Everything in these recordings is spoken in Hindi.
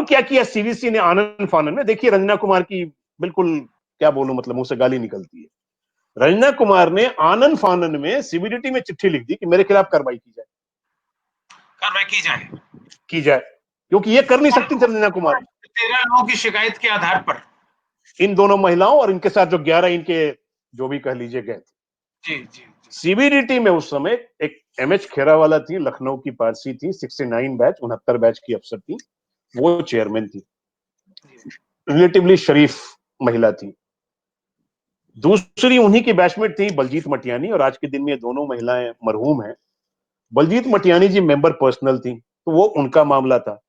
अब क्या किया सीवीसी ने आनन फानन में, देखिए रंजना कुमार की बिल्कुल क्या बोलूं, मतलब मुंह से गाली निकलती है। रंजना कुमार ने आनन फानन में सीबीडीटी में चिट्ठी लिख दी कि मेरे खिलाफ कार्रवाई की जाए, क्योंकि ये कर नहीं सकती थी रंजना कुमार 13 लोगों की शिकायत के आधार पर, इन दोनों महिलाओं और इनके साथ जो 11 इनके जो भी कह लीजिए गए थे। जी। सीबीडीटी में उस समय एक एमएच खेरावाला थी, लखनऊ की पारसी थी, 69 बैच 69 बैच की अफसर थी, वो चेयरमैन थी, रिलेटिवली शरीफ महिला थी। दूसरी उन्हीं की बैचमेट थी बलजीत मटियानी, और आज के दिन में ये दोनों महिलाएं मरहूम हैं। बलजीत मटियानी जी मेंबर पर्सनल थी, तो वो उनका मामला था।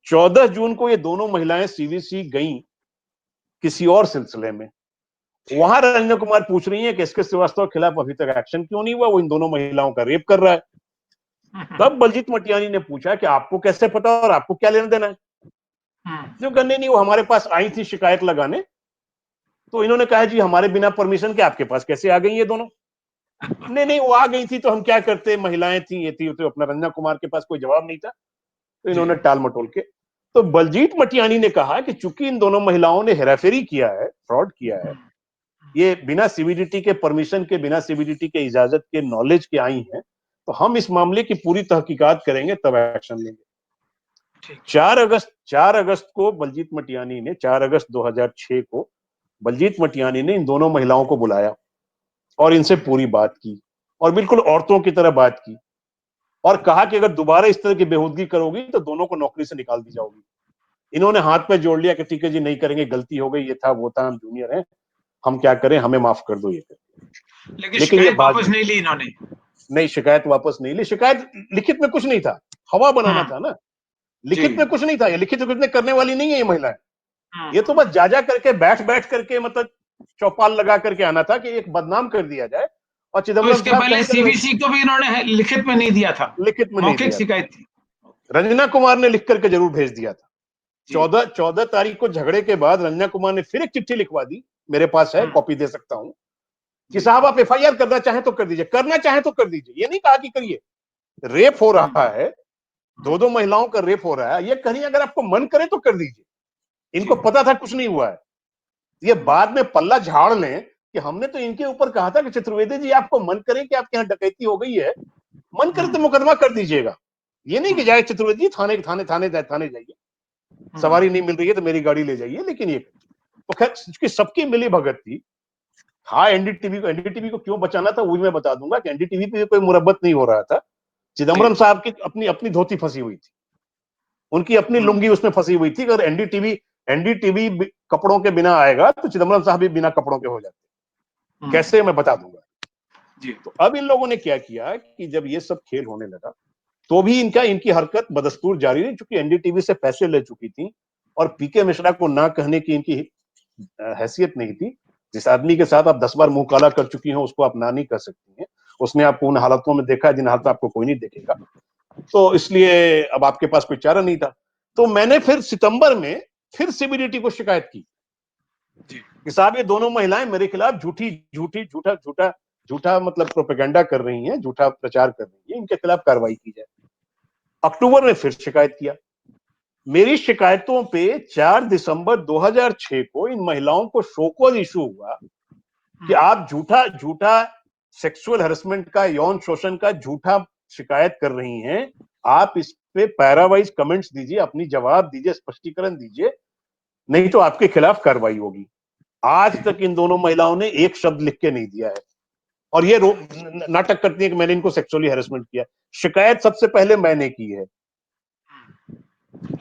14 जून को ये दोनों महिलाएं सीवीसी गईं किसी और सिलसिले में। वहां रंजना कुमार पूछ रही है कि एसके श्रीवास्तव के खिलाफ अभी तक एक्शन क्यों नहीं हुआ, वो इन दोनों महिलाओं का रेप कर रहा है। तब बलजीत मटियानी ने पूछा कि आपको कैसे पता और आपको क्या लेना देना है। जो कहने नहीं, वो हमारे पास आई थी शिकायत लगाने, तो इन्होंने कहा जी हमारे बिना परमिशन के आपके पास कैसे आ गई ये दोनों। नहीं वो आ गई थी तो हम क्या करते, महिलाएं थी, ये थी, तो अपना रंजना कुमार के पास कोई जवाब नहीं था, तो इन्होंने टाल मटोल के। तो बलजीत मटियानी ने कहा कि चूंकि इन दोनों महिलाओं ने हेराफेरी किया है, फ्रॉड किया है, ये बिना सीबीडीटी के परमिशन के, बिना सीबीडीटी के इजाजत के, नॉलेज के आई हैं, तो हम इस मामले की पूरी तहकीकात करेंगे तब एक्शन लेंगे। 4 अगस्त को बलजीत मटियानी ने 4 अगस्त 2006 को बलजीत मटियानी ने इन दोनों महिलाओं को बुलाया और इनसे पूरी बात की, और बिल्कुल औरतों की तरह बात की, और कहा कि अगर दोबारा इस तरह की बेहूदगी करोगी तो दोनों को नौकरी से निकाल दी जाओगी। इन्होंने हाथ पे जोड़ लिया कि ठीक है जी, नहीं करेंगे, गलती हो गई, ये था वो था, हम जूनियर हैं, हम क्या करें, हमें माफ कर दो ये कर। लेकिन ये वापस नहीं ली इन्होंने, नहीं, शिकायत वापस नहीं ली। शिकायत लिखित में कुछ नहीं था, हवा बनाना था ना, लिखित में कुछ नहीं था, ये लिखित कुछ करने वाली नहीं है ये महिलाएं। ये तो बस जा करके बैठ करके, मतलब चौपाल लगा करके आना था कि एक बदनाम कर दिया जाए। और चिदम्बरम तो इसके पहले सीवीसी को भी इन्होंने लिखित में नहीं दिया था, लिखित में नहीं दिया, शिकायत थी। रंजना कुमार ने लिख करके जरूर भेज दिया था। 14 तारीख को झगड़े के बाद रंजना कुमार ने फिर एक चिट्ठी लिखवा दी, मेरे पास है, कॉपी दे सकता हूं, कि साहब आप एफआईआर करना चाहें तो कर दीजिए, करना चाहें तो कर दीजिए। ये नहीं कहा कि करिए, रेप हो रहा है, दो महिलाओं का रेप हो रहा है, ये कहीं अगर आपको मन करे तो कर दीजिए। इनको पता था कुछ नहीं हुआ है, ये बाद में पल्ला झाड़ लें कि हमने तो इनके ऊपर कहा था कि चतुर्वेदी जी आपको मन करे कि आपके यहाँ डकैती हो गई है, मन करे तो मुकदमा कर दीजिएगा। ये नहीं कि जाए चतुर्वेदी जी थाने थाने थाने थाने जाइए, सवारी नहीं मिल रही है तो मेरी गाड़ी ले जाइए। लेकिन ये तो खैर सबकी मिली भगत थी। हाँ, एनडीटीवी को क्यों बचाना था वो मैं बता दूंगा कि एनडीटीवी पे कोई मुरब्बत नहीं हो रहा था। चिदम्बरम साहब की अपनी धोती फंसी हुई थी, उनकी अपनी लुंगी उसमें फंसी हुई थी। अगर एनडीटीवी कपड़ों के बिना आएगा तो चिदम्बरम साहब भी बिना कपड़ों के हो जाते। कैसे, मैं बता दूंगा। तो अब इन लोगों ने क्या किया कि जब ये सब खेल होने लगा तो भी इनकी हरकत बदस्तूर जारी रही, क्योंकि एनडीटीवी से पैसे ले चुकी थी और पीके मिश्रा को ना कहने की इनकी हैसियत नहीं थी। जिस आदमी के साथ आप 10 बार मुंह काला कर चुकी हैं उसको आप ना नहीं कर सकती हैं। उसने आपको उन हालतों में देखा जिन हालत में आपको कोई नहीं देखेगा, तो इसलिए अब आपके पास कोई चारा नहीं था। तो मैंने फिर सितंबर में फिर सीबीडीटी को शिकायत की कि साहब ये दोनों महिलाएं मेरे खिलाफ झूठा मतलब प्रोपेगेंडा कर रही हैं, झूठा प्रचार कर रही हैं, इनके खिलाफ कार्रवाई की जाए। अक्टूबर में फिर शिकायत किया। मेरी शिकायतों पे 4 दिसंबर 2006 को इन महिलाओं को शोकॉज इशू हुआ कि आप झूठा सेक्सुअल हैरेसमेंट का, यौन शोषण का झूठा शिकायत कर रही हैं। आप इस पे पैरावाइज कमेंट्स दीजिए, अपनी जवाब दीजिए, स्पष्टीकरण दीजिए, नहीं तो आपके खिलाफ कार्रवाई होगी। आज तक इन दोनों महिलाओं ने एक शब्द लिख के नहीं दिया है, और ये नाटक करती है कि मैंने इनको सेक्सुअली हैरेसमेंट किया। शिकायत सबसे पहले मैंने की है,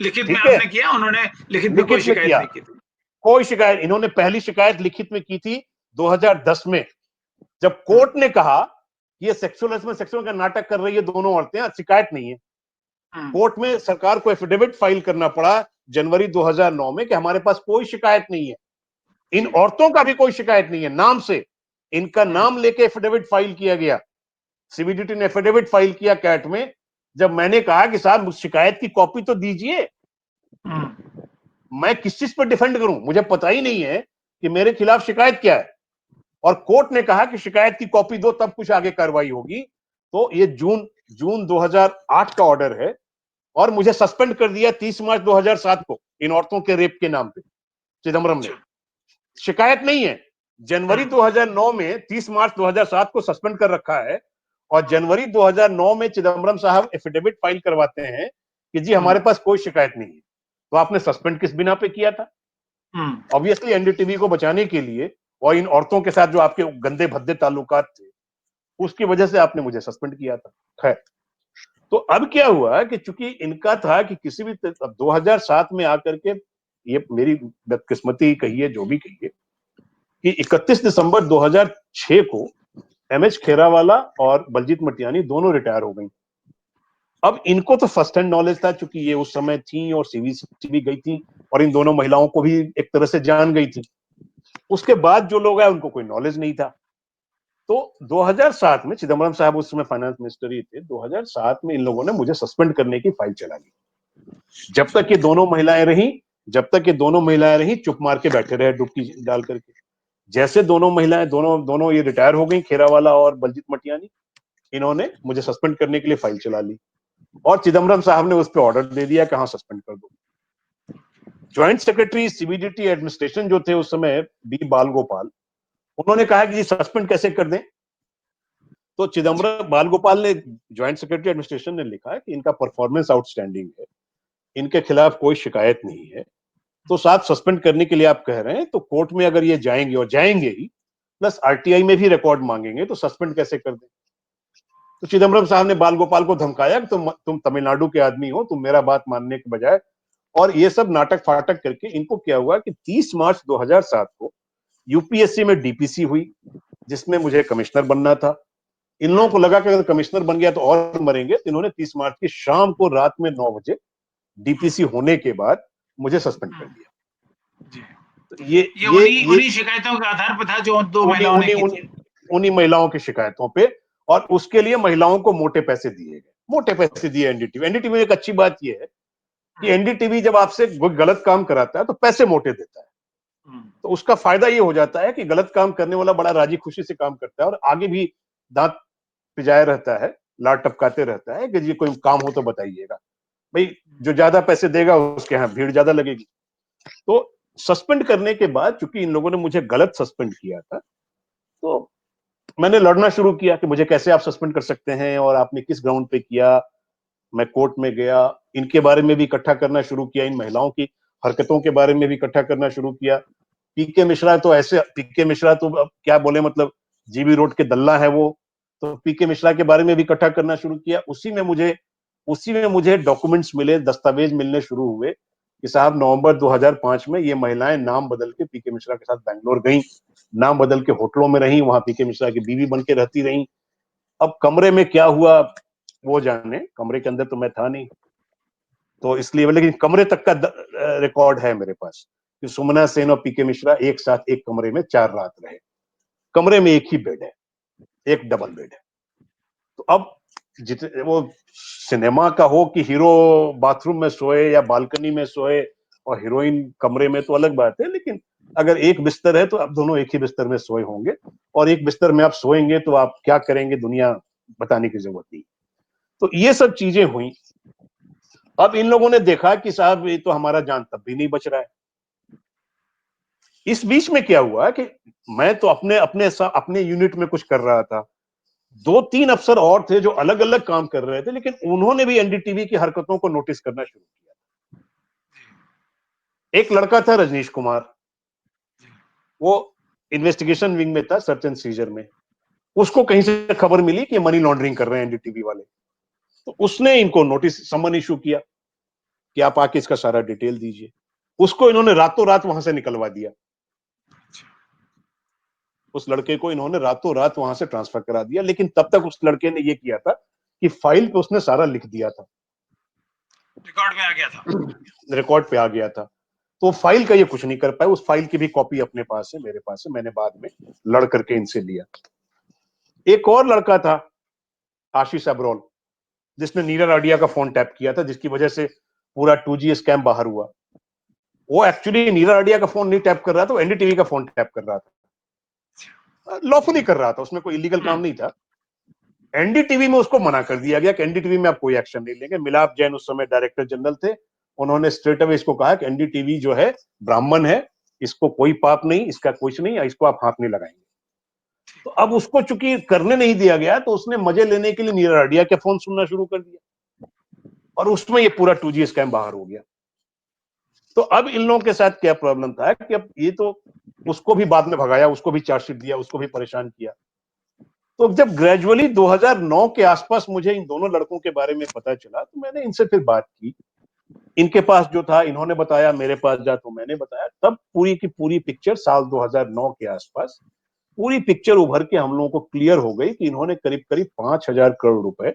लिखित में आपने किया, उन्होंने लिखित में कोई शिकायत नहीं की थी। कोई शिकायत, इन्होंने पहली शिकायत लिखित में की थी 2010 में, जब कोर्ट ने कहा कि ये सेक्सुअल का नाटक कर रही है दोनों औरतें, शिकायत नहीं है। कोर्ट में सरकार को एफिडेविट फाइल करना पड़ा जनवरी 2009 में कि हमारे पास कोई शिकायत नहीं है, इन औरतों का भी कोई शिकायत नहीं है। नाम से इनका नाम लेके एफिडेविट फाइल किया गया, सीबीडीटी ने एफिडेविट फाइल किया कैट में। जब मैंने कहा कि साहब शिकायत की कॉपी तो दीजिए, मैं किस चीज पर डिफेंड करूं, मुझे पता ही नहीं है कि मेरे खिलाफ शिकायत क्या है, और कोर्ट ने कहा कि शिकायत की कॉपी दो तब कुछ आगे कार्रवाई होगी। तो ये जून 2008 का ऑर्डर है, और मुझे सस्पेंड कर दिया 30 मार्च 2007 को। इन औरतों के रेप के नाम पे चिदम्बरम ने। शिकायत नहीं है। जनवरी 2009 में 30 मार्च 2007 को सस्पेंड कर रखा है और जनवरी 2009 में चिदम्बरम साहब एफिडेविट फाइल करवाते हैं कि जी हमारे पास कोई शिकायत नहीं है। तो आपने सस्पेंड किस बिना पे किया था? ऑब्वियसली एनडीटीवी को बचाने के लिए और इन औरतों के साथ जो आपके गंदे भद्दे ताल्लुकात थे उसकी वजह से आपने मुझे सस्पेंड किया था। खैर, तो अब क्या हुआ कि चूंकि इनका था कि किसी भी 2007 में आकर के, ये मेरी बदकिस्मती कहिए जो भी कहिए, कि 31 दिसंबर 2006 को एमएच खेरावाला और बलजीत मटियानी दोनों रिटायर हो गई। अब इनको तो फर्स्ट हैंड नॉलेज था चूंकि ये उस समय थी और सीवीसी भी गई थी और इन दोनों महिलाओं को भी एक तरह से जान गई थी। उसके बाद जो लोग आए उनको कोई नॉलेज नहीं था। तो 2007 में चिदम्बरम साहब उस समय फाइनेंस मिनिस्टर ही थे। 2007 में इन लोगों ने मुझे सस्पेंड करने की फाइल चला ली। जब तक ये दोनों महिलाएं रहीं चुप मार के बैठे रहे डुबकी डाल करके। जैसे दोनों महिलाएं दोनों ये रिटायर हो गई, खेरावाला और बलजीत मटियानी, इन्होंने मुझे सस्पेंड करने के लिए फाइल चला ली और चिदम्बरम साहब ने उस पर ऑर्डर दे दिया कि हाँ सस्पेंड कर दो। ज्वाइंट सेक्रेटरी सीबीडीटी एडमिनिस्ट्रेशन जो थे उस समय बी बालगोपाल, उन्होंने कहा कि सस्पेंड कैसे कर दें। तो चिदम्बरम बालगोपाल ने, ज्वाइंट सेक्रेटरी एडमिनिस्ट्रेशन ने लिखा कि इनका परफॉर्मेंस आउटस्टैंडिंग है, इनके खिलाफ कोई शिकायत नहीं है, तो साथ सस्पेंड करने के लिए आप कह रहे हैं तो कोर्ट में अगर ये जाएंगे और जाएंगे ही प्लस आरटीआई में भी रिकॉर्ड मांगेंगे तो सस्पेंड कैसे कर दें। तो चिदम्बरम साहब ने बालगोपाल को धमकाया कि तुम तमिलनाडु के आदमी हो, तुम मेरा बात मानने के बजाय, और ये सब नाटक फाटक करके इनको क्या हुआ कि 30 मार्च 2007 को यूपीएससी में डीपीसी हुई जिसमें मुझे कमिश्नर बनना था। इन लोगों को लगा कि अगर कमिश्नर बन गया तो और मरेंगे, तो इन्होंने 30 मार्च की शाम को रात में 9 बजे डीपीसी होने के बाद मुझे सस्पेंड कर दिया। तो ये उन्हीं शिकायतों के आधार पर था जो दो महिलाओं ने की थी। उन्हीं महिलाओं की शिकायतों पे, और उसके लिए महिलाओं को मोटे पैसे दिए गए, मोटे पैसे दिए एनडीटीवी। एनडीटीवी एक अच्छी बात यह है कि एनडीटीवी जब आपसे गलत काम कराता है तो पैसे मोटे देता है, तो उसका फायदा ये हो जाता है कि गलत काम करने वाला बड़ा राजी खुशी से काम करता है और आगे भी दांत पिजाए रहता है, लार टपकाते रहता है कि जी कोई काम हो तो बताइएगा भाई, जो ज्यादा पैसे देगा उसके यहाँ भीड़ ज्यादा लगेगी। तो सस्पेंड करने के बाद चूंकि इन लोगों ने मुझे गलत सस्पेंड किया था, तो मैंने लड़ना शुरू किया कि मुझे कैसे आप सस्पेंड कर सकते हैं और आपने किस ग्राउंड पे किया। मैं कोर्ट में गया, इनके बारे में भी इकट्ठा करना शुरू किया, इन महिलाओं की हरकतों के बारे में भी इकट्ठा करना शुरू किया। पीके मिश्रा तो अब क्या बोले, मतलब जीबी रोड के दल्ला है वो, तो पीके मिश्रा के बारे में भी इकट्ठा करना शुरू किया। उसी में मुझे डॉक्यूमेंट्स मिले, दस्तावेज मिलने शुरू हुए कि साहब नवंबर 2005 में ये महिलाएं नाम बदल के पीके मिश्रा के साथ बैंगलोर गईं, नाम बदल के होटलों में रहीं, वहां पीके मिश्रा की बीवी बन के रहती रहीं। अब कमरे में क्या हुआ वो जाने, कमरे के अंदर तो मैं था नहीं, तो इसलिए, लेकिन कमरे तक का रिकॉर्ड है मेरे पास कि सुमना सेन और पीके मिश्रा एक साथ एक कमरे में 4 रात रहे। कमरे में एक ही बेड है, एक डबल बेड है। तो अब जितने वो सिनेमा का हो कि हीरो बाथरूम में सोए या बालकनी में सोए और हीरोइन कमरे में, तो अलग बात है, लेकिन अगर एक बिस्तर है तो आप दोनों एक ही बिस्तर में सोए होंगे, और एक बिस्तर में आप सोएंगे तो आप क्या करेंगे दुनिया बताने की जरूरत नहीं। तो ये सब चीजें हुई। अब इन लोगों ने देखा कि साहब ये तो हमारा जान तब भी नहीं बच रहा है। इस बीच में क्या हुआ कि मैं तो अपने यूनिट में कुछ कर रहा था, 2-3 अफसर और थे जो अलग अलग काम कर रहे थे, लेकिन उन्होंने भी एनडीटीवी की हरकतों को नोटिस करना शुरू किया। एक लड़का था रजनीश कुमार, वो इन्वेस्टिगेशन विंग में था, सर्च एंड सीजर में। उसको कहीं से खबर मिली कि मनी लॉन्ड्रिंग कर रहे हैं एनडीटीवी वाले, तो उसने इनको नोटिस समन इशू किया कि आप आके इसका सारा डिटेल दीजिए। उसको इन्होंने रातों रात वहां से निकलवा दिया, उस लड़के को इन्होंने रातों रात वहां से ट्रांसफर करा दिया। लेकिन तब तक उस लड़के ने ये किया था कि फाइल पे उसने सारा लिख दिया था, रिकॉर्ड में आ गया था, रिकॉर्ड पे आ गया था। तो फाइल का ये कुछ नहीं कर पाए। उस फाइल की भी कॉपी अपने पास है, मेरे पास है, मैंने बाद में लड़ करके इनसे लिया। एक और लड़का था आशीष अब्रोल, जिसने नीरज आडिया का फोन टैप किया था, जिसकी वजह से पूरा 2G स्कैम बाहर हुआ। वो एक्चुअली नीरज आडिया का फोन नहीं टैप कर रहा था, वो एनडीटीवी का फोन टैप कर रहा था, लॉफुली कर रहा था, उसमें कोई इलीगल काम नहीं था। एनडीटीवी में उसको मना कर दिया गया कि एनडीटीवी में आप कोई एक्शन नहीं लेंगे। मिलाप जैन उस समय डायरेक्टर जनरल थे, उन्होंने स्ट्रेट अवे इसको कहा कि एनडीटीवी जो है ब्राह्मण है, इसको कोई पाप नहीं, इसका कुछ नहीं, इसको आप हाथ नहीं लगाएंगे। तो अब उसको चूंकि करने नहीं दिया गया तो उसने मजे लेने के लिए नीरज आडिया के फोन सुनना शुरू कर दिया और उसमें ये पूरा 2G स्कैम बाहर हो गया। तो अब इन लोगों के साथ क्या प्रॉब्लम था कि अब ये तो उसको भी बाद में भगाया, उसको भी चार्जशीट दिया, उसको भी परेशान किया। तो जब ग्रेजुअली 2009 के आसपास मुझे इन दोनों लड़कों के बारे में पता चला तो मैंने इनसे फिर बात की। इनके पास जो था इन्होंने बताया, मेरे पास जा तो मैंने बताया। तब पूरी की पूरी पिक्चर साल 2009 के आसपास पूरी पिक्चर उभर के हम लोगों को क्लियर हो गई कि इन्होंने करीब करीब 5,000 करोड़ रुपए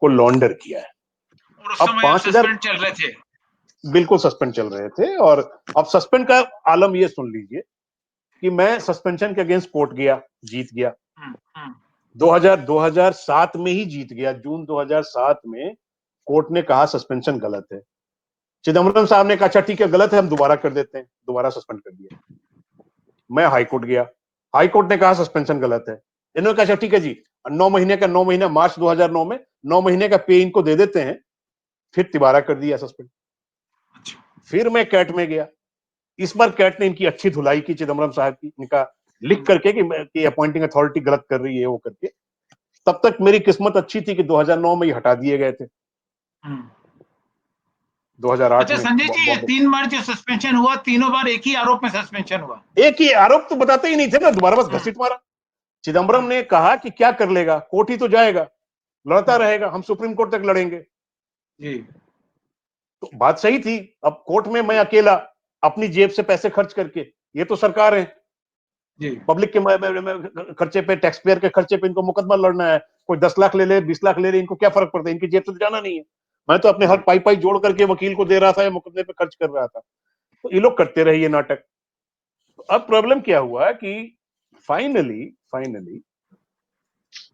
को लॉन्डर किया है। और उस अब समय 5,000 सस्पेंड चल रहे थे। बिल्कुल सस्पेंड चल रहे थे। और अब सस्पेंड का आलम ये सुन लीजिए कि मैं सस्पेंशन के अगेंस्ट कोर्ट गया, जीत गया। 2007 में ही जीत गया। जून 2007 में कोर्ट ने कहा सस्पेंशन गलत है। चिदम्बरम साहब ने कहा अच्छा ठीक है, गलत है, हम दोबारा कर देते हैं, दोबारा सस्पेंड कर दिया। मैं हाईकोर्ट गया, हाईकोर्ट ने कहा सस्पेंशन गलत है। इन्होंने कहा अच्छा ठीक है जी, 9 महीने का 9 महीना, मार्च 2009 में 9 महीने का पे इनको दे देते हैं, फिर दोबारा कर दिया सस्पेंड। फिर मैं कैट में गया। इस बार कैट ने इनकी अच्छी धुलाई की, चिदम्बरम साहब की, इनका लिख करके कि अपॉइंटिंग अथॉरिटी गलत कर रही है वो करके। तब तक मेरी किस्मत अच्छी थी कि 2009 में ये हटा दिए गए थे। 2008 अच्छा में संजय जी, ये 3 बार जो सस्पेंशन हुआ, तीनों बार एक ही आरोप में सस्पेंशन हुआ। एक ही आरोप तो बताते ही नहीं थे ना, दोबारा बस घसीट मारा। चिदम्बरम ने कहा कि क्या कर लेगा, कोर्ट ही तो जाएगा, लड़ता रहेगा, हम सुप्रीम कोर्ट तक लड़ेंगे जी। तो बात सही थी। अब कोर्ट में मैं अकेला अपनी जेब से पैसे खर्च करके, ये तो सरकार है जी। पब्लिक के खर्चे पे, टैक्स पेयर के खर्चे पे इनको मुकदमा लड़ना है। कोई 10 लाख ले ले, 20 लाख ले ले, इनको क्या फर्क पड़ता है, इनकी जेब से तो जाना नहीं है। मैं तो अपने हर पाई पाई जोड़ करके वकील को दे रहा था या मुकदमे पे खर्च कर रहा था। तो ये लोग करते रहे ये नाटक। तो अब प्रॉब्लम क्या हुआ कि फाइनली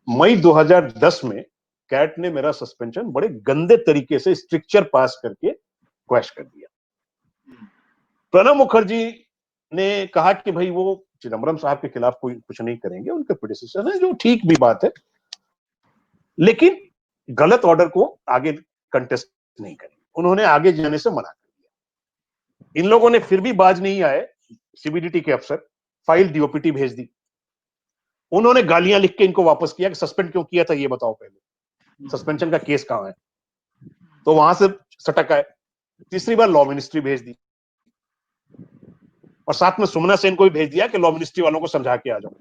मई 2010 में कैट ने मेरा सस्पेंशन बड़े गंदे तरीके से स्ट्रिक्चर पास करके क्वैश कर दिया। प्रणब मुखर्जी ने कहा कि भाई वो चिदम्बरम साहब के खिलाफ कोई कुछ नहीं करेंगे, उनके प्रेडिसेसर है, जो ठीक भी बात है, लेकिन गलत ऑर्डर को आगे कंटेस्ट नहीं करेंगे। उन्होंने आगे जाने से मना कर दिया। इन लोगों ने फिर भी बाज नहीं आए। सीबीडीटी के अफसर फाइल डीओपीटी भेज दी। उन्होंने गालियां लिख के इनको वापस किया कि सस्पेंड क्यों किया था ये बताओ पहले, सस्पेंशन का केस कहां है। तो वहां से सटक आए। तीसरी बार लॉ मिनिस्ट्री भेज दी और साथ में सुमना सेन को भी भेज दिया कि लॉ मिनिस्ट्री वालों को समझा के आ जाओ।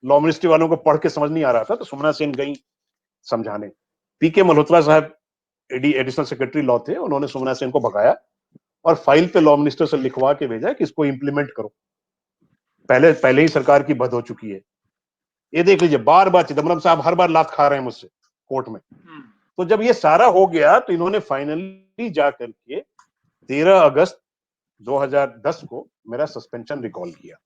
लॉ मिनिस्ट्री वालों को पढ़ के समझ नहीं आ रहा था तो सुमना सेन गई समझाने। पीके मल्होत्रा साहब एडिशनल सेक्रेटरी लॉ थे, उन्होंने सुमना सेन को भगाया और फाइल पे लॉ मिनिस्टर से लिखवा के भेजा कि इसको इंप्लीमेंट करो, पहले ही सरकार की बद हो चुकी है। ये देख लीजिए, बार बार चिदम्बरम साहब हर बार लात खा रहे हैं मुझसे कोर्ट में। तो जब ये सारा हो गया तो इन्होंने फाइनली जाकर के 13 अगस्त 2010 को मेरा सस्पेंशन रिकॉल किया।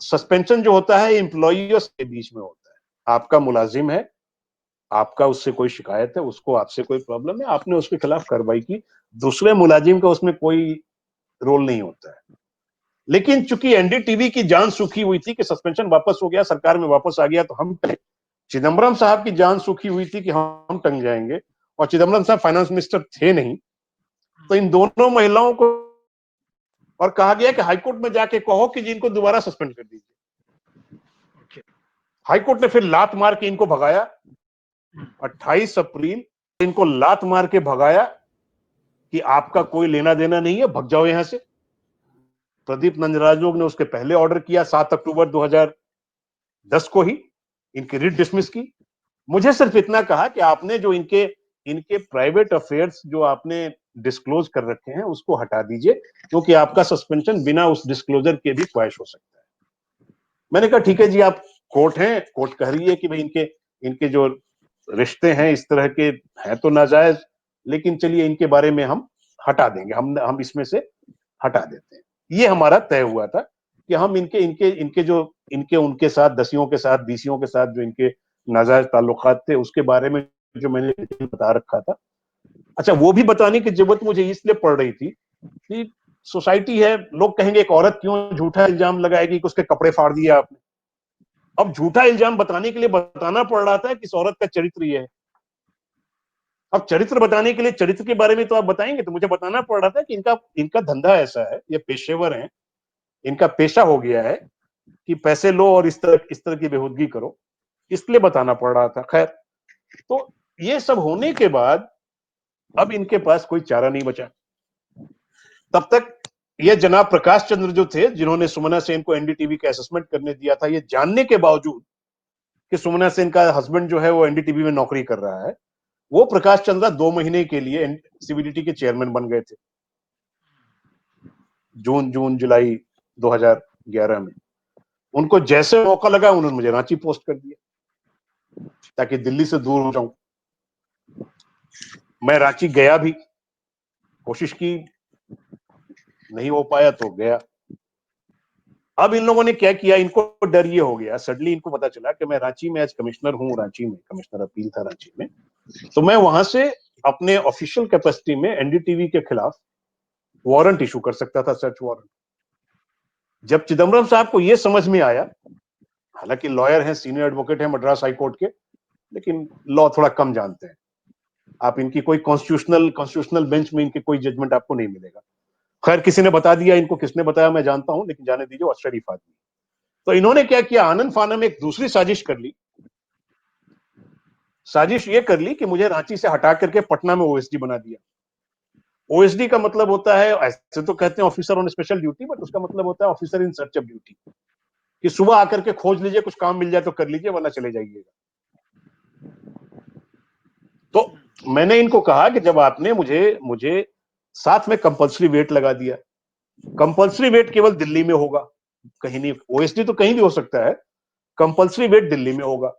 सस्पेंशन जो होता है एम्प्लॉयर्स के बीच में होता है। आपका मुलाजिम है, आपका उससे कोई शिकायत है, उसको आपसे कोई प्रॉब्लम है, आपने उसके खिलाफ कार्रवाई की, दूसरे मुलाजिम का उसमें कोई रोल नहीं होता है। लेकिन चूंकि एनडीटीवी की जान सूखी हुई थी कि सस्पेंशन वापस हो गया, सरकार में वापस आ गया, तो हम चिदम्बरम साहब की जान सूखी हुई थी कि हम टंग जाएंगे और चिदम्बरम साहब फाइनेंस मिनिस्टर थे नहीं। तो इन दोनों महिलाओं को और कहा गया कि हाईकोर्ट में जाके कहो कि जी इनको दोबारा सस्पेंड कर दीजिए। हाईकोर्ट ने फिर लात मार के इनको भगाया। 28 अप्रैल इनको लात मार के भगाया कि आपका कोई लेना देना नहीं है, भग जाओ यहां से। प्रदीप नंदराजोग ने उसके पहले ऑर्डर किया 7 अक्टूबर 2010 को ही इनकी रिट डिसमिस की। मुझे सिर्फ इतना कहा कि आपने जो इनके इनके प्राइवेट अफेयर्स जो आपने डिस्क्लोज कर रखे हैं उसको हटा दीजिए, क्योंकि आपका सस्पेंशन बिना उस डिस्क्लोजर के भी क्वैश हो सकता है। मैंने कहा ठीक है जी, आप कोर्ट हैं, कोर्ट कह रही है कि भाई इनके जो रिश्ते हैं इस तरह के हैं तो नाजायज, लेकिन चलिए इनके बारे में हम हटा देंगे, हम इसमें से हटा देते हैं। ये हमारा तय हुआ था कि हम इनके इनके इनके जो इनके उनके साथ दसियों के साथ बीसियों के साथ जो इनके नाजायज ताल्लुकात थे उसके बारे में जो मैंने बता रखा था। अच्छा, वो भी बताने की जरूरत मुझे इसलिए पड़ रही थी कि सोसाइटी है, लोग कहेंगे एक औरत क्यों झूठा इल्जाम लगाएगी कि उसके कपड़े फाड़ दिए आपने। अब झूठा इल्जाम बताने के लिए बताना पड़ रहा था कि इस औरत का चरित्र ये है। अब चरित्र बताने के लिए चरित्र के बारे में तो आप बताएंगे, तो मुझे बताना पड़ रहा था कि इनका इनका धंधा ऐसा है, ये पेशेवर हैं, इनका पेशा हो गया है कि पैसे लो और इस तरह की बेहूदगी करो, इसलिए बताना पड़ रहा था। खैर, तो ये सब होने के बाद अब इनके पास कोई चारा नहीं बचा। तब तक ये जनाब प्रकाश चंद्र जो थे, जिन्होंने सुमना सेन को एनडीटीवी का असेसमेंट करने दिया था, ये जानने के बावजूद कि सुमना सेन का हस्बैंड जो है वो एनडीटीवी में नौकरी कर रहा है, वो प्रकाश चंद्र 2 महीने के लिए सीबीडीटी के चेयरमैन बन गए थे, जून जुलाई 2011 में। उनको जैसे मौका लगा उन्होंने मुझे रांची पोस्ट कर दिया ताकि दिल्ली से दूर हो जाऊं। मैं रांची गया भी, कोशिश की, नहीं हो पाया तो गया। अब इन लोगों ने क्या किया, इनको डर ये हो गया, सडनली इनको पता चला कि मैं रांची में आज कमिश्नर हूं, रांची में कमिश्नर अपील था रांची में, तो मैं वहां से अपने ऑफिशियल कैपेसिटी में एनडीटीवी के खिलाफ वारंट इशू कर सकता था, सर्च वारंट। जब चिदम्बरम साहब को यह समझ में आया, हालांकि लॉयर हैं, सीनियर एडवोकेट हैं मद्रास हाईकोर्ट के, लेकिन लॉ थोड़ा कम जानते हैं, आप इनकी कोई कॉन्स्टिट्यूशनल बेंच में इनके कोई जजमेंट आपको नहीं मिलेगा। खैर, किसी ने बता दिया, इनको किसने बताया मैं जानता हूं, लेकिन जाने दीजिए, वो शरीफ आदमी। तो इन्होंने क्या किया, आनंद फानन में एक दूसरी साजिश कर ली। साजिश ये कर ली कि मुझे रांची से हटा करके पटना में ओएसडी बना दिया। ओएसडी का मतलब होता है, ऐसे तो कहते हैं officer on special duty, but उसका मतलब होता है officer in search of duty, कि सुबह आकर के खोज लीजिए, कुछ काम मिल जाए तो कर लीजिए, वरना चले जाइएगा। तो मैंने इनको कहा कि जब आपने मुझे साथ में कंपल्सरी वेट लगा दिया, कंपल्सरी वेट केवल दिल्ली में होगा, कहीं नहीं, ओएसडी तो कहीं भी हो सकता है, कंपल्सरी वेट दिल्ली में होगा।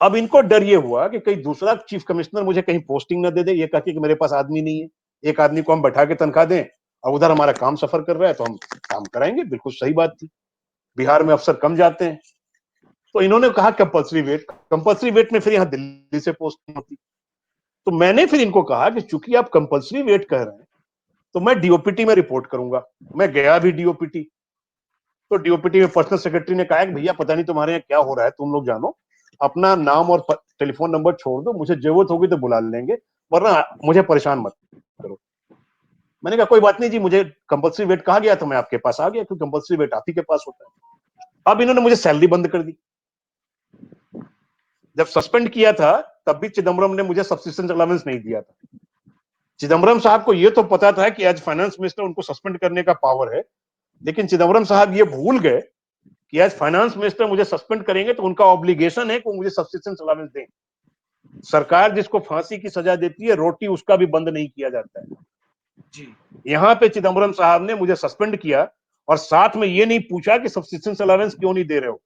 अब इनको डर ये हुआ कि कहीं दूसरा चीफ कमिश्नर मुझे कहीं पोस्टिंग ना दे दे, ये कहती कि मेरे पास आदमी नहीं है, एक आदमी को हम बैठा के तनख्वाह दें और उधर हमारा काम सफर कर रहा है तो हम काम कराएंगे। बिल्कुल सही बात थी, बिहार में अफसर कम जाते हैं। तो इन्होंने कहा कंपल्सरी वेट में फिर यहाँ दिल्ली से पोस्टिंग होती। तो मैंने फिर इनको कहा कि चूंकि आप कंपल्सरी वेट कह रहे हैं, तो मैं डीओपीटी में रिपोर्ट करूंगा। मैं गया भी डीओपीटी, तो डीओपीटी में पर्सनल सेक्रेटरी ने कहा कि भैया पता नहीं तुम्हारे यहाँ क्या हो रहा है, तुम लोग जानो, अपना नाम और टेलीफोन नंबर छोड़ दो, मुझे जरूरत होगी तो बुला लेंगे, वरना मुझे परेशान मत करो। मैंने कहा कोई बात नहीं जी, मुझे कंपल्सरी वेट कहा गया तो मैं आपके पास आ गया, क्योंकि कंपल्सरी वेट आप ही के पास होता है। अब इन्होंने मुझे सैलरी बंद कर दी। जब सस्पेंड किया था तब भी चिदम्बरम ने मुझे सब्सिस्टेंस अलाउंस नहीं दिया था। चिदम्बरम साहब को यह तो पता था कि आज फाइनेंस मिनिस्टर उनको सस्पेंड करने का पावर है, लेकिन चिदम्बरम साहब ये भूल गए कि आज फाइनेंस मिनिस्टर मुझे सस्पेंड करेंगे तो उनका ऑब्लिगेशन है कि वो मुझे सब्सिस्टेंस अलाउंस दें। सरकार जिसको फांसी की सजा देती है, रोटी उसका भी बंद नहीं किया जाता है जी। यहां पे चिदम्बरम साहब ने मुझे सस्पेंड किया और साथ में ये नहीं पूछा कि सब्सिस्टेंस अलाउंस क्यों नहीं दे रहे हो।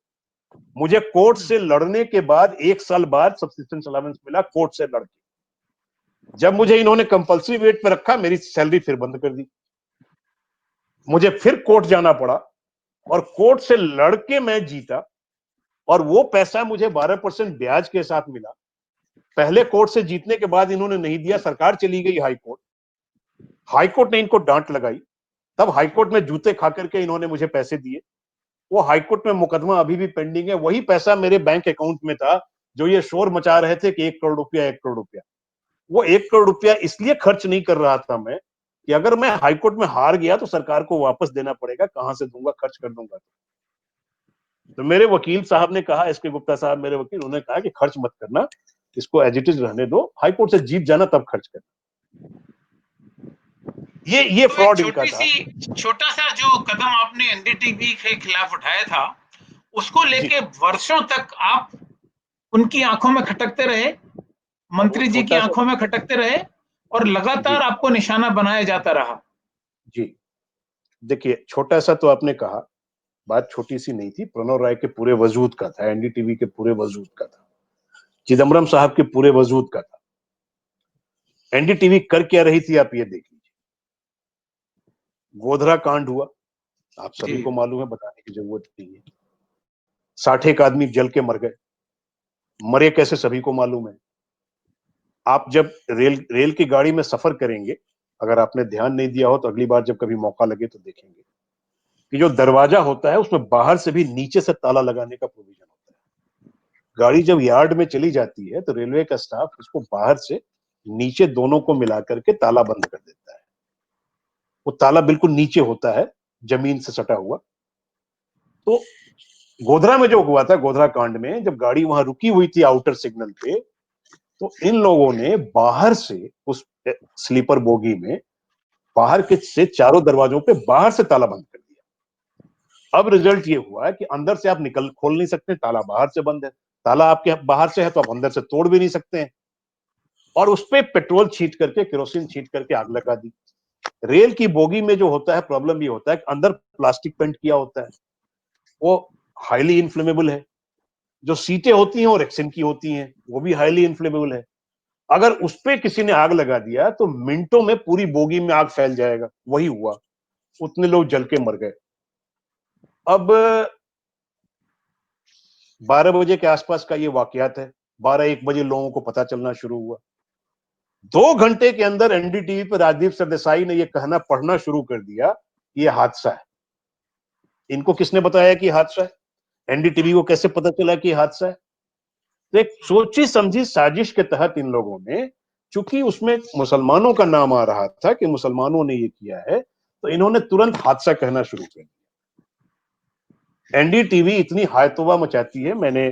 मुझे कोर्ट से लड़ने के बाद 1 साल बाद सब्सिस्टेंस अलाउंस मिला, कोर्ट से लड़के। जब मुझे इन्होंने कंपल्सरी वेट पे रखा, मेरी सैलरी फिर बंद कर दी, मुझे फिर कोर्ट जाना पड़ा और कोर्ट से लड़के मैं जीता और वो पैसा मुझे 12% ब्याज के साथ मिला। पहले कोर्ट से जीतने के बाद इन्होंने नहीं दिया, सरकार चली गई हाईकोर्ट, हाईकोर्ट ने इनको डांट लगाई, तब हाईकोर्ट में जूते खा करके इन्होंने मुझे पैसे दिए। वो हाईकोर्ट में मुकदमा अभी भी पेंडिंग है, वही पैसा मेरे बैंक अकाउंट में था जो ये शोर मचा रहे थे कि 1 करोड़ रुपया 1 करोड़ रुपया। वो 1 करोड़ रुपया इसलिए खर्च नहीं कर रहा था मैं कि अगर मैं हाईकोर्ट में हार गया तो सरकार को वापस देना पड़ेगा, कहां से दूंगा, खर्च कर दूंगा। तो मेरे वकील साहब ने कहा, एसके गुप्ता साहब मेरे वकील, उन्होंने कहा कि खर्च मत करना, इसको एज इट इज रहने दो, हाईकोर्ट से जीत जाना तब खर्च करना। ये तो फ्रॉड इनका था। छोटा सा जो कदम आपने एनडीटीवी के खिलाफ उठाया था, उसको लेके वर्षों तक आप उनकी आंखों में खटकते रहे, मंत्री जी की आंखों में खटकते रहे और लगातार आपको निशाना बनाया जाता रहा। जी देखिए, छोटा सा तो आपने कहा, बात छोटी सी नहीं थी, प्रणव राय के पूरे वजूद का था, एनडीटीवी के पूरे वजूद का था, चिदम्बरम साहब के पूरे वजूद का था। एनडीटीवी कर क्या रही थी आप ये देख लीजिए। गोधरा कांड हुआ, आप सभी को मालूम है, बताने की जरूरत नहीं है। 60 आदमी जल के मर गए, मरे कैसे सभी को मालूम है। आप जब रेल की गाड़ी में सफर करेंगे, अगर आपने ध्यान नहीं दिया हो तो अगली बार जब कभी मौका लगे तो देखेंगे कि जो दरवाजा होता है उसमें बाहर से भी नीचे से ताला लगाने का प्रोविजन होता है। गाड़ी जब यार्ड में चली जाती है तो रेलवे का स्टाफ उसको बाहर से नीचे दोनों को मिला करके ताला बंद कर देता है। वो ताला बिल्कुल नीचे होता है, जमीन से सटा हुआ। तो गोधरा में जो हुआ था, गोधरा कांड में जब गाड़ी वहां रुकी हुई थी आउटर सिग्नल पे, तो इन लोगों ने बाहर से उस स्लीपर बोगी में बाहर के से चारों दरवाजों पे बाहर से ताला बंद कर दिया। अब रिजल्ट ये हुआ कि अंदर से आप निकल खोल नहीं सकते, ताला बाहर से बंद है। ताला आपके बाहर से है तो आप अंदर से तोड़ भी नहीं सकते हैं। और उस पे पेट्रोल छींट करके, केरोसिन छींट करके आग लगा दी। रेल की बोगी में जो होता है, प्रॉब्लम ये होता है कि अंदर प्लास्टिक पेंट किया होता है, वो हाईली इन्फ्लेमेबल है। जो सीटें होती हैं वो रेक्सिन की होती हैं, वो भी हाईली इन्फ्लेमेबल है। अगर उस पे किसी ने आग लगा दिया तो मिनटों में पूरी बोगी में आग फैल जाएगा। वही हुआ, उतने लोग जल के मर गए। अब 12 बजे के आसपास का ये वाकयात है। 12-1 बजे लोगों को पता चलना शुरू हुआ। 2 घंटे के अंदर एनडीटीवी पर राजदीप सरदेसाई ने यह कहना पढ़ना शुरू कर दिया कि यह हादसा है। इनको किसने बताया कि हादसा है? एनडीटीवी को कैसे पता चला कि हादसा है? तो एक सोची समझी साजिश के तहत इन लोगों ने, चूंकि उसमें मुसलमानों का नाम आ रहा था कि मुसलमानों ने ये किया है, तो इन्होंने तुरंत हादसा कहना शुरू कर दिया। एनडीटीवी इतनी हायतोबा मचाती है, मैंने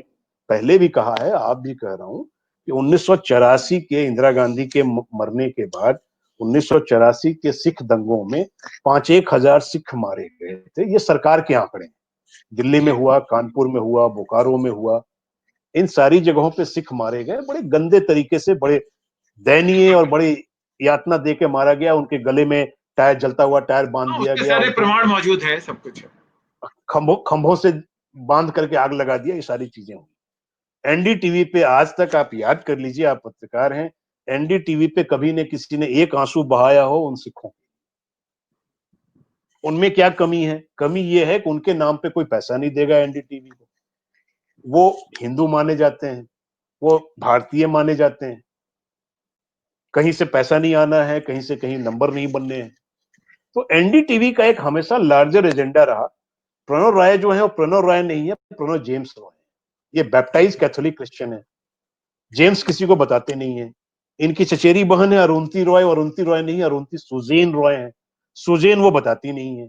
पहले भी कहा है, आप भी कह रहा हूं कि 1984 के इंदिरा गांधी के मरने के बाद 1984 के सिख दंगों में 5-1 हजार सिख मारे गए थे। ये सरकार के आंकड़े। दिल्ली में हुआ, कानपुर में हुआ, बोकारो में हुआ, इन सारी जगहों पे सिख मारे गए। बड़े गंदे तरीके से, बड़े दयनीय और बड़ी यातना दे के मारा गया। उनके गले में टायर, जलता हुआ टायर बांध दिया उसके गया, सारे उनको प्रमाण मौजूद है, सब कुछ है। खंभों से बांध करके आग लगा दिया। ये सारी चीजें हुई। एनडीटीवी पे आज तक, आप याद कर लीजिए, आप पत्रकार हैं, एनडीटीवी पे कभी ने किसी ने एक आंसू बहाया हो उन सिखों? उनमें क्या कमी है? कमी ये है कि उनके नाम पे कोई पैसा नहीं देगा एनडीटीवी को। वो हिंदू माने जाते हैं, वो भारतीय माने जाते हैं। कहीं से पैसा नहीं आना है, कहीं से कहीं नंबर नहीं बनने हैं। तो एनडीटीवी का एक हमेशा लार्जर एजेंडा रहा। प्रणव राय जो है वो प्रणव राय नहीं है, प्रणव जेम्स रॉय है। ये बैप्टाइज कैथोलिक क्रिश्चियन है। जेम्स किसी को बताते नहीं है। इनकी चचेरी बहन है अरुंधति रॉय, और अरुंधति रॉय नहीं, अरुंधति सुजेन रॉय है। सुजेन वो बताती नहीं है।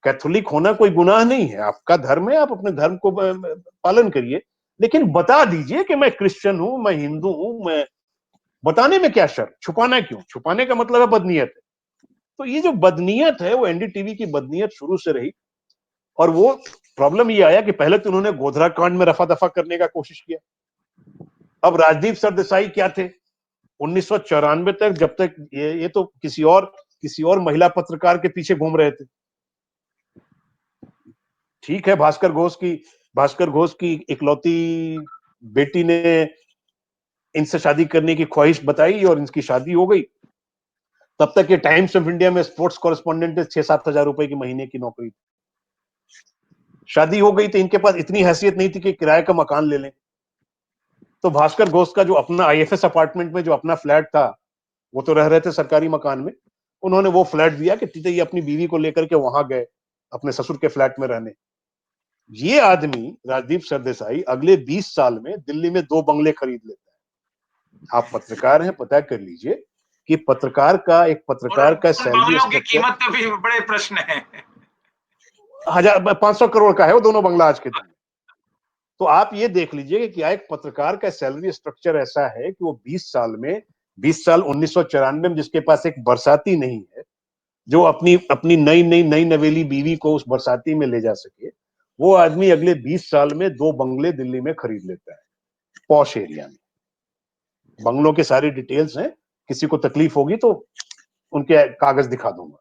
कैथोलिक होना कोई गुनाह नहीं है, आपका धर्म है, आप अपने धर्म को पालन करिए, लेकिन बता दीजिए कि मैं क्रिश्चियन हूं, मैं हिंदू हूं। मैं बताने में क्या शर्त? छुपाना क्यों? छुपाने का मतलब है बदनीयत है। तो ये जो बदनीयत है, वो एनडीटीवी की बदनीयत शुरू से रही। और वो प्रॉब्लम ये आया कि पहले तो उन्होंने गोधरा कांड में रफा दफा करने का कोशिश किया। अब राजदीप सरदेसाई क्या थे 1994 तक, जब तक ये तो किसी और महिला पत्रकार के पीछे घूम रहे थे। ठीक है, भास्कर घोष की इकलौती बेटी ने इनसे शादी करने की ख्वाहिश बताई और इनकी शादी हो गई। तब तक ये टाइम्स ऑफ इंडिया में स्पोर्ट्स कॉरेस्पॉन्डेंट 6-7 हजार रुपए की महीने की नौकरी। शादी हो गई तो इनके पास इतनी हैसियत नहीं थी कि किराए का मकान ले लें। तो भास्कर घोष का जो अपना आईएफएस अपार्टमेंट में जो अपना फ्लैट था, वो तो रह रहे थे सरकारी मकान में, उन्होंने वो फ्लैट दिया कि तीते ये अपनी बीवी को लेकर के वहां गए अपने ससुर के फ्लैट में रहने। ये आदमी राजदीप सरदेसाई अगले 20 साल में दिल्ली में 2 बंगले खरीद लेता है। आप पत्रकार हैं, पता कर लीजिए कि एक पत्रकार का और सैलरी बंगलों की स्ट्रक्चर कीमत का भी बड़े प्रश्न है। 500 करोड़ का है वो दोनों बंगला आज के दिन। तो आप ये देख लीजिए कि क्या एक पत्रकार का सैलरी स्ट्रक्चर ऐसा है कि वो 20 साल 1994 में जिसके पास एक बरसाती नहीं है, जो अपनी अपनी नई नवेली बीवी को उस बरसाती में ले जा सके, वो आदमी अगले 20 साल में 2 बंगले दिल्ली में खरीद लेता है, पॉश एरिया में। बंगलों के सारी डिटेल्स हैं, किसी को तकलीफ होगी तो उनके कागज दिखा दूंगा।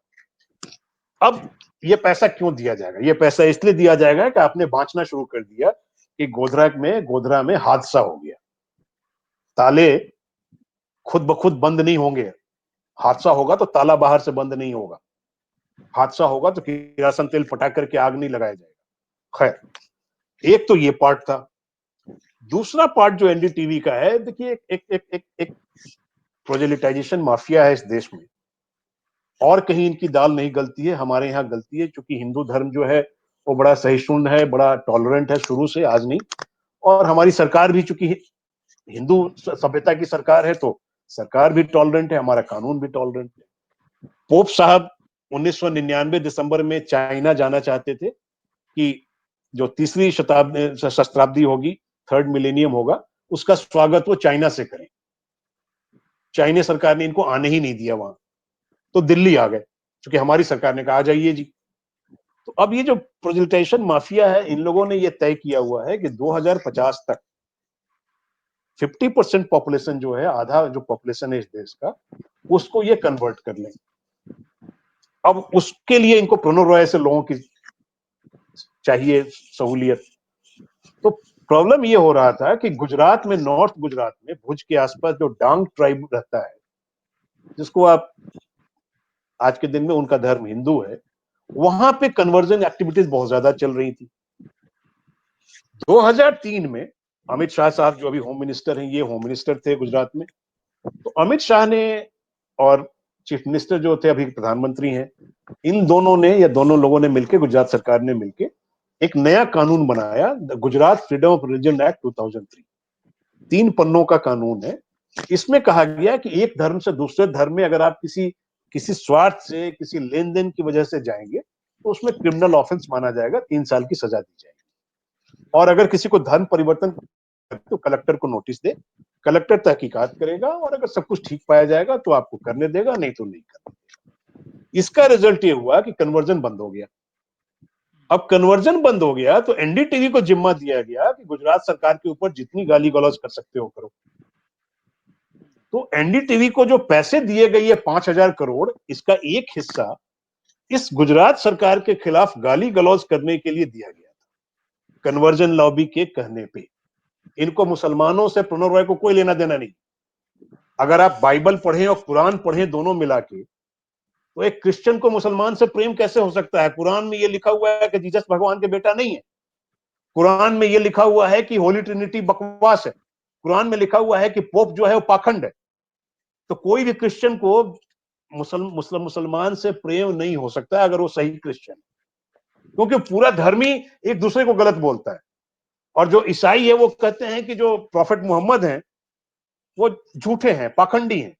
अब ये पैसा क्यों दिया जाएगा? ये पैसा इसलिए दिया जाएगा कि आपने बांचना शुरू कर दिया कि गोधरा में हादसा हो गया। ताले खुद ब खुद बंद नहीं होंगे। हादसा होगा तो ताला बाहर से बंद नहीं होगा। हादसा होगा तो किरोसिन तेल पटा करके आग नहीं लगाया जाएगा। खैर, एक तो ये पार्ट था। दूसरा पार्ट जो एनडीटीवी का है, देखिए, एक प्रोजेलिटाइजेशन माफिया है इस देश में। और कहीं इनकी दाल नहीं गलती है, हमारे यहाँ गलती है, क्योंकि हिंदू धर्म जो है वो बड़ा सहिष्णु है, बड़ा टॉलरेंट है शुरू से, आज नहीं। और हमारी सरकार भी चूंकि हिंदू सभ्यता की सरकार है, तो सरकार भी टॉलरेंट है, हमारा कानून भी टॉलरेंट है। पोप साहब 1999 दिसंबर में चाइना जाना चाहते थे कि जो तीसरी शताब्दी होगी, थर्ड मिलेनियम होगा, उसका स्वागत वो चाइना से करें। चाइनीज सरकार ने इनको आने ही नहीं दिया वहां, तो दिल्ली आ गए, क्योंकि हमारी सरकार ने कहा आ जाइए जी। तो अब ये जो प्रोजेल्टेशन माफिया है, इन लोगों ने ये तय किया हुआ है कि 2050 तक 50% पॉपुलेशन जो है, आधा जो पॉपुलेशन है इस देश का, उसको ये कन्वर्ट कर लें। अब उसके लिए इनको प्रणव रॉय से लोगों की चाहिए सहूलियत। तो प्रॉब्लम ये हो रहा था कि गुजरात में, नॉर्थ गुजरात में भुज के आसपास जो डांग ट्राइब रहता है, जिसको आप आज के दिन में उनका धर्म हिंदू है, वहां पे कन्वर्जन एक्टिविटीज बहुत ज्यादा चल रही थी। 2003 में अमित शाह साहब जो अभी होम मिनिस्टर हैं, ये होम मिनिस्टर थे गुजरात में, तो अमित शाह ने और चीफ मिनिस्टर जो थे, अभी प्रधानमंत्री हैं, इन दोनों ने या दोनों लोगों ने मिलकर, गुजरात सरकार ने मिलकर एक नया कानून बनाया, Gujarat freedom of religion act 2003। 3 पन्नों का कानून है। इसमें कहा गया कि एक धर्म से दूसरे धर्म में अगर आप किसी स्वार्थ से, किसी लेन देन की वजह से जाएंगे, तो उसमें क्रिमिनल ऑफेंस माना जाएगा, 3 साल की सजा दी जाएगी। और अगर किसी को धर्म परिवर्तन तो कलेक्टर को नोटिस दे, कलेक्टर तहकीकात करेगा, और अगर सब कुछ ठीक पाया जाएगा तो आपको करने देगा, नहीं तो नहीं करने देगा। इसका रिजल्ट ये हुआ कि कन्वर्जन बंद हो गया। अब कन्वर्जन बंद हो गया तो एनडीटीवी को जिम्मा दिया गया कि गुजरात सरकार के ऊपर जितनी गाली गलौज कर सकते हो करो। तो एनडीटीवी को जो पैसे दिए गए 5,000 करोड़, इसका एक हिस्सा इस गुजरात सरकार के खिलाफ गाली गलौज करने के लिए दिया गया था, कन्वर्जन लॉबी के कहने पे। इनको मुसलमानों से, प्रणव रॉय को कोई लेना देना नहीं। अगर आप बाइबल पढ़ें और कुरान पढ़ें दोनों मिला के, तो एक क्रिश्चियन को मुसलमान से प्रेम कैसे हो सकता है? कुरान में यह लिखा हुआ है कि जीसस भगवान के बेटा नहीं है। कुरान में यह लिखा हुआ है कि होली ट्रिनिटी बकवास है। कुरान में लिखा हुआ है कि पोप जो है वो पाखंड है। तो कोई भी क्रिश्चियन को मुसलमान से प्रेम नहीं हो सकता अगर वो सही क्रिश्चियन, क्योंकि पूरा धर्मी एक दूसरे को गलत बोलता है। और जो ईसाई है वो कहते हैं कि जो प्रॉफिट मोहम्मद हैं वो झूठे हैं, पाखंडी हैं।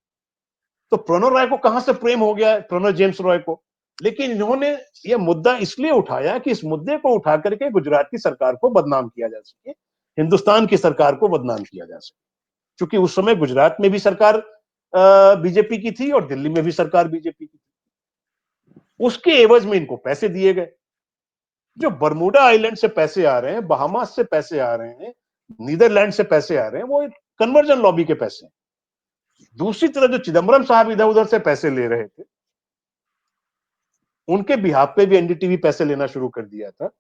तो प्रणव रॉय को कहां से प्रेम हो गया, प्रणव जेम्स रॉय को? लेकिन इन्होंने यह मुद्दा इसलिए उठाया कि इस मुद्दे को उठा करके गुजरात की सरकार को बदनाम किया जा सके, हिंदुस्तान की सरकार को बदनाम किया जा सके। क्योंकि उस समय गुजरात में भी सरकार बीजेपी की थी और दिल्ली में भी सरकार बीजेपी की थी। उसके एवज में इनको पैसे दिए गए। जो बरमूडा आइलैंड से पैसे आ रहे हैं, बहामास से पैसे आ रहे हैं, नीदरलैंड से पैसे आ रहे हैं, वो कन्वर्जन लॉबी के पैसे हैं। दूसरी तरफ जो चिदम्बरम साहब इधर उधर से पैसे ले रहे थे, उनके बिहाफ पे भी एनडीटीवी पैसे लेना शुरू कर दिया था।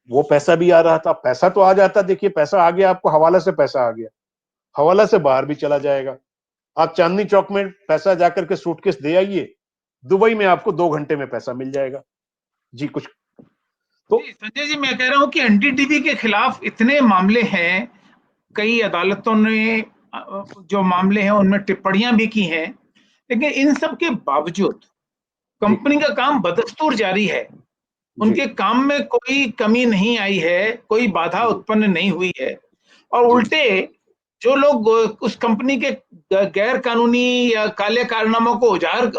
वो पैसा भी आ रहा था। पैसा तो आ जाता, देखिए पैसा आ गया, आपको हवाला से पैसा आ गया, हवाला से बाहर भी चला जाएगा। आप चांदनी चौक में पैसा जाकर के सूटकेस दे आइए, दुबई में आपको 2 घंटे में पैसा मिल जाएगा जी। कुछ तो संजय जी, मैं कह रहा हूं कि एनडीटीवी के खिलाफ इतने मामले हैं, कई अदालतों ने जो मामले हैं उनमें टिप्पणियां भी की हैं, लेकिन इन सब के बावजूद कंपनी का काम बदस्तूर जारी है। उनके काम में कोई कमी नहीं आई है, कोई बाधा उत्पन्न नहीं हुई है। और उल्टे जो लोग उस कंपनी के गैर कानूनी या काले कारनामों को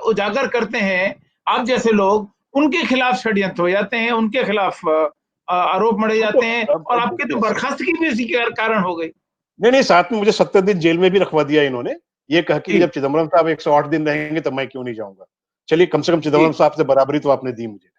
उजागर करते हैं, आप जैसे लोग, उनके खिलाफ षड्यंत्र हो जाते हैं, उनके खिलाफ आरोप मढ़े जाते हैं, और आपके तो बर्खास्तगी भी इसी के कारण हो गई। नहीं, साथ में मुझे 70 दिन जेल में भी रखवा दिया इन्होंने, ये कह के जब चिदम्बरम साहब 108 दिन रहेंगे तो मैं क्यों नहीं जाऊंगा। चलिए, कम से कम चिदम्बरम साहब से बराबरी तो आपने दी मुझे।